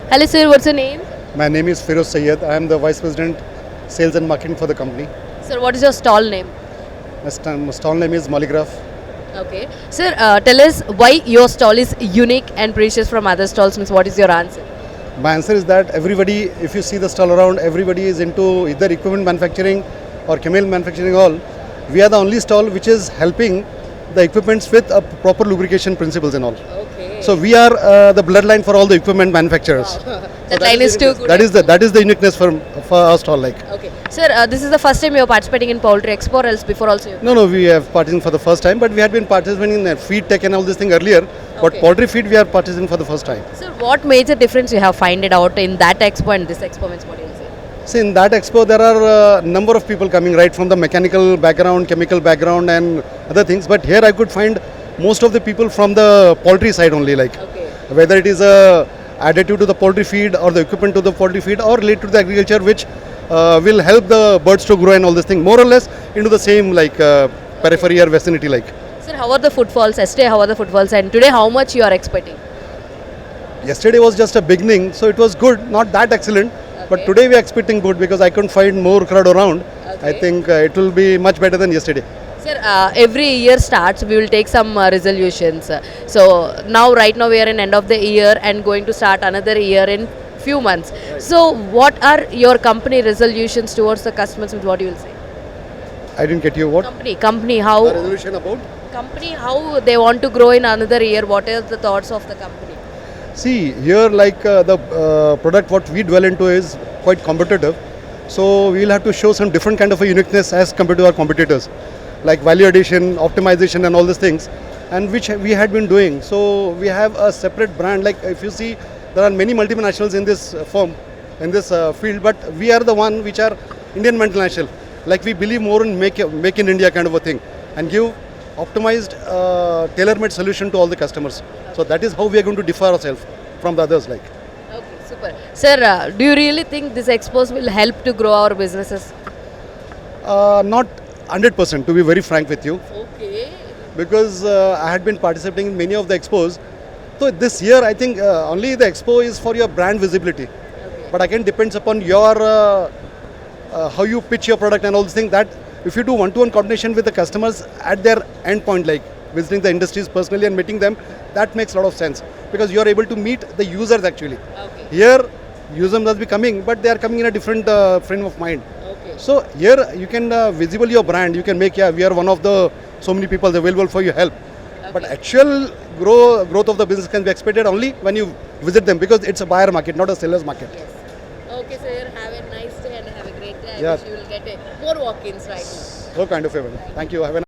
Hello sir, what's your name? My name is Firoz Syed. I am the Vice President Sales and Marketing for the company. Sir, what is your stall name? My stall name is Molygraph. Okay. Sir, tell us why your stall is unique and precious from other stalls. Means what is your answer? My answer is that everybody, if you see the stall around, everybody is into either equipment manufacturing or chemical manufacturing all. We are the only stall which is helping the equipments with a proper lubrication principles and all. Okay. So we are the bloodline for all the equipment manufacturers. That line is too good. That is the uniqueness for our stall. Like. Okay. Sir, this is the first time you are participating in Poultry Expo or else before also? No, we have participated for the first time, but we had been participating in feed tech and all this thing earlier. But Okay. poultry feed we are participating for the first time. Sir, what major difference you have find it out in that expo and this expo? Means what you will say? See, in that expo, there are a number of people coming right from the mechanical background, chemical background, and other things. But here I could find most of the people from the poultry side only, like Okay. whether it is a additive to the poultry feed or the equipment to the poultry feed or related to the agriculture, which will help the birds to grow and all this thing, more or less into the same periphery or vicinity, like. Sir, how are the footfalls? Yesterday, how are the footfalls? And today, how much you are expecting? Yesterday was just a beginning, so it was good, not that excellent. But Okay. today we are expecting good because I couldn't find more crowd around. I Okay. think it will be much better than yesterday. Sir, every year starts, we will take some resolutions. So now, right now, we are in end of the year and going to start another year in few months. So, what are your company resolutions towards the customers? With what you will say? I didn't get you what? Company, how The resolution about? company how they want to grow in another year? What are the thoughts of the company? See, here the product what we dwell into is quite competitive. So we will have to show some different kind of a uniqueness as compared to our competitors. Like value addition, optimization and all these things. And which we had been doing. So we have a separate brand. Like if you see, there are many multinationals in this firm, in this field. But we are the one which are Indian multinational. Like we believe more in make in India kind of a thing. And give optimized, tailor-made solution to all the customers. So that is how we are going to differ ourselves from the others. Like. Okay, super. Sir, do you really think this expos will help to grow our businesses? Not 100%, to be very frank with you, Okay. because I had been participating in many of the expos. So this year, I think only the expo is for your brand visibility. But again, depends upon your how you pitch your product and all these things. That if you do one-to-one coordination with the customers at their end point, like visiting the industries personally and meeting them, that makes a lot of sense because you are able to meet the users actually. Okay. Here, users must be coming, but they are coming in a different frame of mind. Okay. So here you can visible your brand. You can make we are one of the so many people available for your help. But actual growth of the business can be expected only when you visit them because it's a buyer market, not a seller's market. Yes. Okay, sir. Have a nice day and have a great day. I Yeah. wish you will get more walk-ins right now. So kind of a. Thank you. Have a